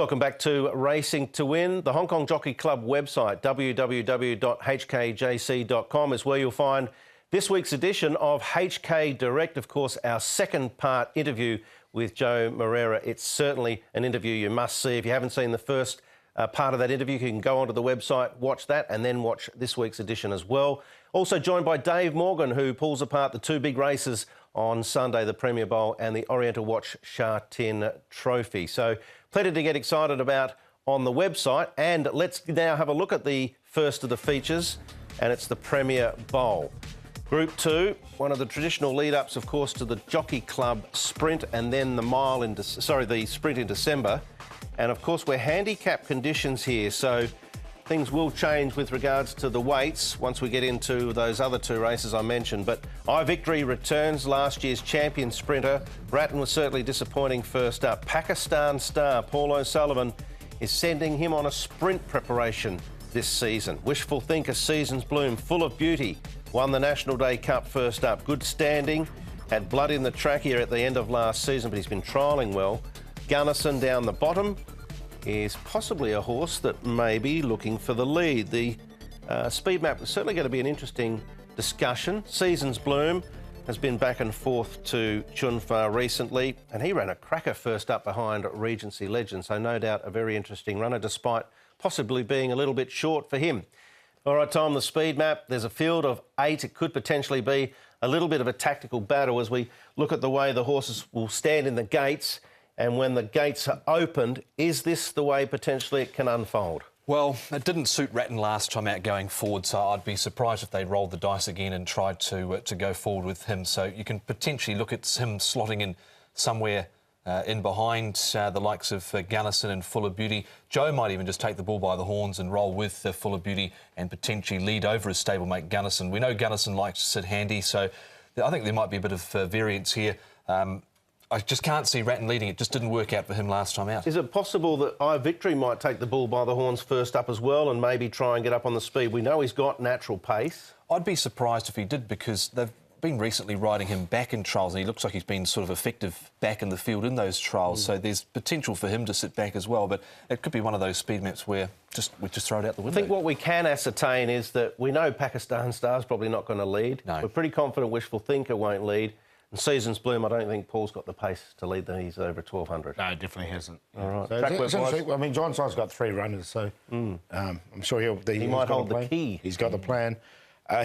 Welcome back to Racing to Win. The Hong Kong Jockey Club website, www.hkjc.com, is where you'll find this week's edition of HK Direct. Of course, our second part interview with Joe Moreira. It's certainly an interview you must see. If you haven't seen the first part of that interview, you can go onto the website, watch that, and then watch this week's edition as well. Also joined by Dave Morgan, who pulls apart the two big races on Sunday, the Premier Bowl and the Oriental Watch Sha Tin Trophy. So plenty to get excited about on the website. And let's now have a look at the first of the features, and it's the Premier Bowl. Group 2, one of the traditional lead-ups, of course, to the Jockey Club Sprint and then the Sprint in December. And, of course, we're handicap conditions here, so things will change with regards to the weights once we get into those other two races I mentioned. But iVictory returns, last year's champion sprinter. Bratton was certainly disappointing first up. Pakistan star Paul O'Sullivan is sending him on a sprint preparation this season. Wishful Thinker Season's Bloom, Full of Beauty, won the National Day Cup first up. Good standing, had blood in the trachea at the end of last season, but he's been trialling well. Gunnison down the bottom is possibly a horse that may be looking for the lead. The speed map is certainly going to be an interesting discussion. Season's Bloom has been back and forth to Chunfa recently, and he ran a cracker first up behind Regency Legend, so no doubt a very interesting runner, despite possibly being a little bit short for him. All right, Tom, the speed map, there's a field of 8. It could potentially be a little bit of a tactical battle as we look at the way the horses will stand in the gates. And when the gates are opened, is this the way potentially it can unfold? Well, it didn't suit Ratton last time out going forward, so I'd be surprised if they rolled the dice again and tried to go forward with him. So you can potentially look at him slotting in somewhere in behind the likes of Gunnison and Full of Beauty. Joe might even just take the bull by the horns and roll with Full of Beauty and potentially lead over his stablemate Gunnison. We know Gunnison likes to sit handy, so I think there might be a bit of variance here. I just can't see Ratton leading. It just didn't work out for him last time out. Is it possible that iVictory might take the bull by the horns first up as well and maybe try and get up on the speed? We know he's got natural pace. I'd be surprised if he did, because they've been recently riding him back in trials and he looks like he's been sort of effective back in the field in those trials. So there's potential for him to sit back as well, but it could be one of those speed maps where we just throw it out the window. I think what we can ascertain is that we know Pakistan Star's probably not going to lead. No. We're pretty confident Wishful Thinker won't lead. And Season's Bloom, I don't think Paul's got the pace to lead these over 1,200. No, definitely hasn't. All right. So I mean, John Side's got 3 runners, so I'm sure he might hold the key. He's got the plan.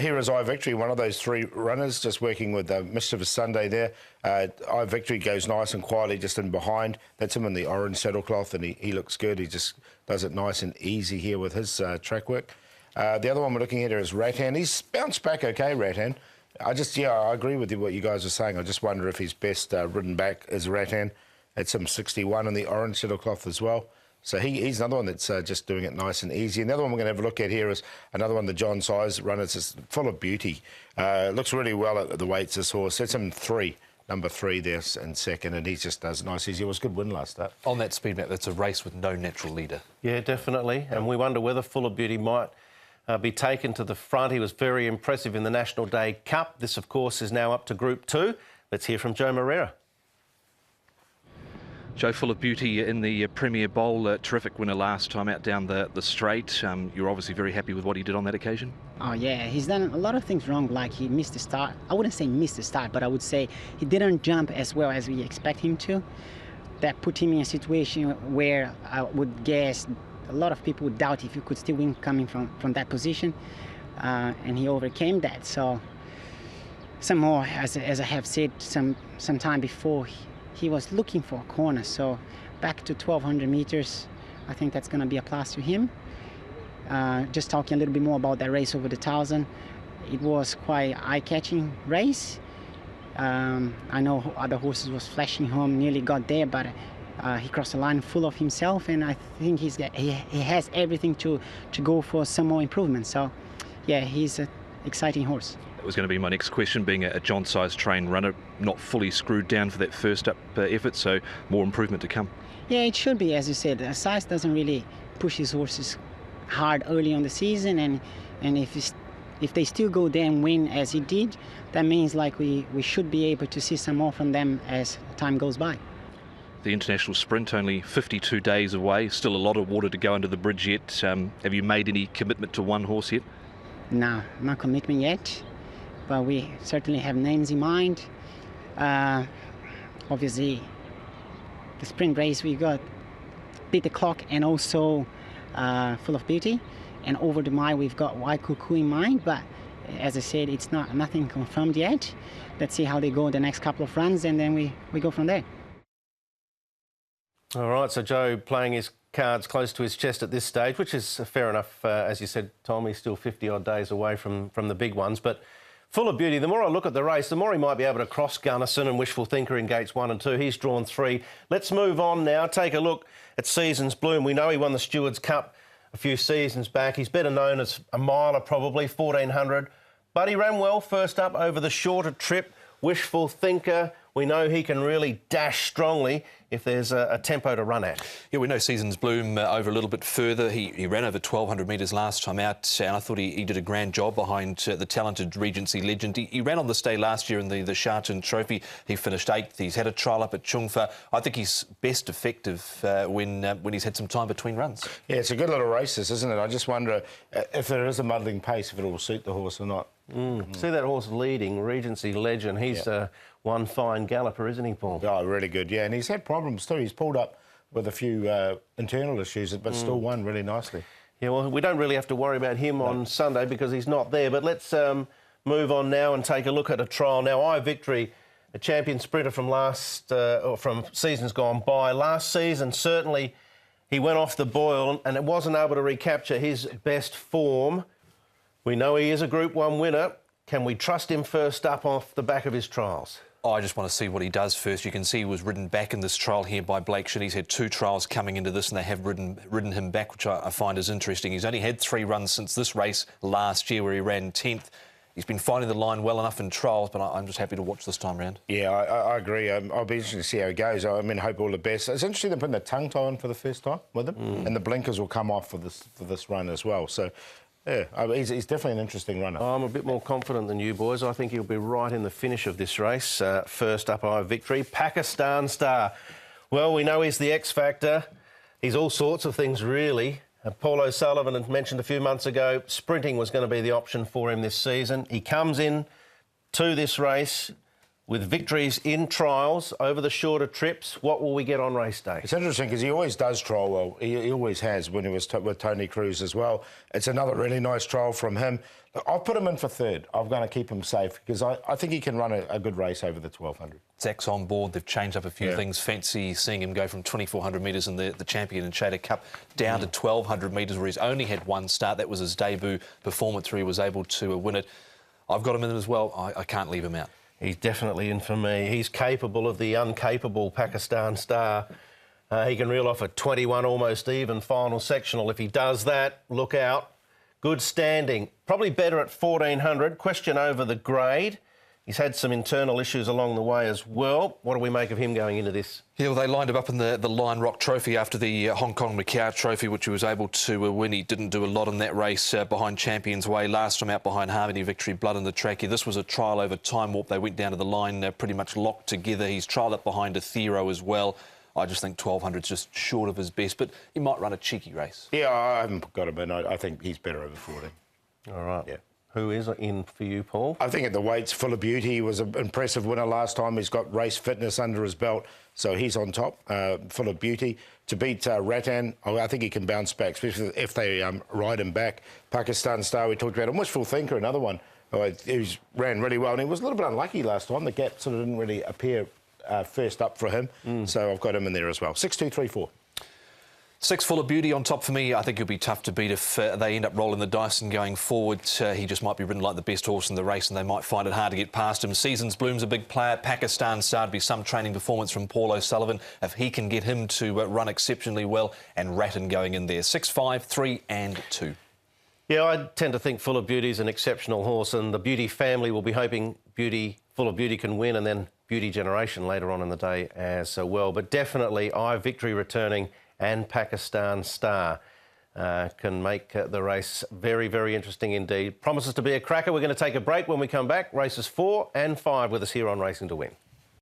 Here is iVictory, one of those 3 runners, just working with Mischievous Sunday there. iVictory goes nice and quietly just in behind. That's him in the orange saddlecloth, and he looks good. He just does it nice and easy here with his track work. The other one we're looking at here is Rattan. He's bounced back okay, Rattan. I agree with what you guys are saying. I just wonder if he's best ridden back as Rattan. It's him 61 in the orange saddlecloth as well. So he's another one that's just doing it nice and easy. And the other one we're going to have a look at here is another one, the John Size runner. It's just Full of Beauty. Looks really well at the weights, this horse. That's him 3, number 3 there in second, and he just does nice easy. It was a good win last start. On that speed map, that's a race with no natural leader. Yeah, definitely. And we wonder whether Full of Beauty might be taken to the front. He was very impressive in the National Day Cup. This, of course, is now up to Group 2. Let's hear from Joe Moreira. Joe, Full of Beauty in the Premier Bowl, terrific winner last time out down the straight. You're obviously very happy with what he did on that occasion? Oh, yeah. He's done a lot of things wrong, like he missed the start. I wouldn't say missed the start, but I would say he didn't jump as well as we expect him to. That put him in a situation where I would guess a lot of people would doubt if he could still win coming from that position, and he overcame that. So some more, as I have said some time before, he was looking for a corner. So back to 1,200 meters, I think that's going to be a plus to him. Just talking a little bit more about that race over the 1,000, it was quite eye-catching race. I know other horses was flashing home, nearly got there, but he crossed the line full of himself, and I think he has everything to go for some more improvement. So, yeah, he's an exciting horse. That was going to be my next question, being a John-sized trained runner, not fully screwed down for that first up effort, so more improvement to come. Yeah, it should be, as you said. Size doesn't really push his horses hard early on the season, and if they still go there and win as he did, that means like we should be able to see some more from them as time goes by. the international sprint, only 52 days away. Still a lot of water to go under the bridge yet. Have you made any commitment to one horse yet? No, no commitment yet, but we certainly have names in mind. Obviously, the sprint race we got Beat the Clock and also Full of Beauty, and over the mile we've got White Cuckoo in mind, but as I said, it's nothing confirmed yet. Let's see how they go the next couple of runs, and then we go from there. All right, so Joe playing his cards close to his chest at this stage, which is fair enough. As you said, Tom, he's still 50-odd days away from the big ones. But Full of Beauty, the more I look at the race, the more he might be able to cross Gunnison and Wishful Thinker in gates 1 and 2. He's drawn 3. Let's move on now. Take a look at Seasons Bloom. We know he won the Stewards Cup a few seasons back. He's better known as a miler, probably, 1400. But he ran well first up over the shorter trip. Wishful Thinker, we know he can really dash strongly if there's a tempo to run at. Yeah, we know Seasons Bloom over a little bit further. He ran over 1,200 metres last time out, and I thought he did a grand job behind the talented Regency legend. He ran on this day last year in the Sha Tin Trophy. He finished 8th. He's had a trial up at Chungfa. I think he's best effective when he's had some time between runs. Yeah, it's a good little race, this, isn't it? I just wonder if there is a muddling pace, if it will suit the horse or not. See that horse leading, Regency Legend. He's one fine galloper, isn't he, Paul? Oh, really good, yeah. And he's had problems too. He's pulled up with a few internal issues, but still won really nicely. Yeah, well, we don't really have to worry about him on Sunday because he's not there. But let's move on now and take a look at a trial. Now, Victory, a champion sprinter from from seasons gone by. Last season, certainly, he went off the boil and it wasn't able to recapture his best form. We know he is a Group 1 winner. Can we trust him first up off the back of his trials? I just want to see what he does first. You can see he was ridden back in this trial here by Blake Shinn. He's had 2 trials coming into this and they have ridden him back, which I find is interesting. He's only had 3 runs since this race last year where he ran 10th. He's been finding the line well enough in trials, but I'm just happy to watch this time round. Yeah, I agree. I'll be interested to see how it goes. I mean, hope all the best. It's interesting they're putting the tongue tie on for the first time with him, and the blinkers will come off for this run as well. So, yeah, he's definitely an interesting runner. I'm a bit more confident than you boys. I think he'll be right in the finish of this race. First up, Victory. Pakistan Star. Well, we know he's the X Factor. He's all sorts of things, really. Paul O'Sullivan had mentioned a few months ago sprinting was going to be the option for him this season. He comes in to this race with victories in trials over the shorter trips. What will we get on race day? It's interesting because he always does trial well. He always has when he was with Tony Cruz as well. It's another really nice trial from him. I'll put him in for 3rd. I'm going to keep him safe because I think he can run a good race over the 1,200. Zach's on board. They've changed up a few things. Fancy seeing him go from 2,400 metres in the Champion and Shader Cup down to 1,200 metres where he's only had 1 start. That was his debut performance where he was able to win it. I've got him in as well. I can't leave him out. He's definitely in for me. He's capable of the uncapable Pakistan Star. He can reel off a 21 almost even final sectional. If he does that, look out. Good standing. Probably better at 1,400. Question over the grade. He's had some internal issues along the way as well. What do we make of him going into this? Yeah, well, they lined him up in the Lion Rock Trophy after the Hong Kong Macau Trophy, which he was able to win. He didn't do a lot in that race behind Champions Way. Last time out behind Harmony Victory, Blood in the Trackie. This was a trial over Time Warp. They went down to the line pretty much locked together. He's trialled up behind Athero as well. I just think 1,200 is just short of his best, but he might run a cheeky race. Yeah, I haven't got him in. I think he's better over 14. All right. Yeah. Who is in for you, Paul? I think at the weights, Full of Beauty. He was an impressive winner last time. He's got race fitness under his belt, so he's on top. Full of Beauty. To beat Rattan, I think he can bounce back, especially if they ride him back. Pakistan Star, we talked about him. Wishful Thinker, another one. He ran really well, and he was a little bit unlucky last time. The gap sort of didn't really appear first up for him, so I've got him in there as well. 6, 2, 3, 4. 6 Full of Beauty on top for me. I think he'll be tough to beat if they end up rolling the dice and going forward. He just might be ridden like the best horse in the race and they might find it hard to get past him. Seasons Bloom's a big player. Pakistan Star to be some training performance from Paul O'Sullivan if he can get him to run exceptionally well, and Rattan going in there. 6, 5, 3 and 2. Yeah, I tend to think Full of Beauty is an exceptional horse, and the Beauty family will be hoping Full of Beauty can win, and then Beauty Generation later on in the day as well. But definitely Victory returning and Pakistan Star can make the race very, very interesting indeed. Promises to be a cracker. We're going to take a break. When we come back, races 4 and 5 with us here on Racing to Win.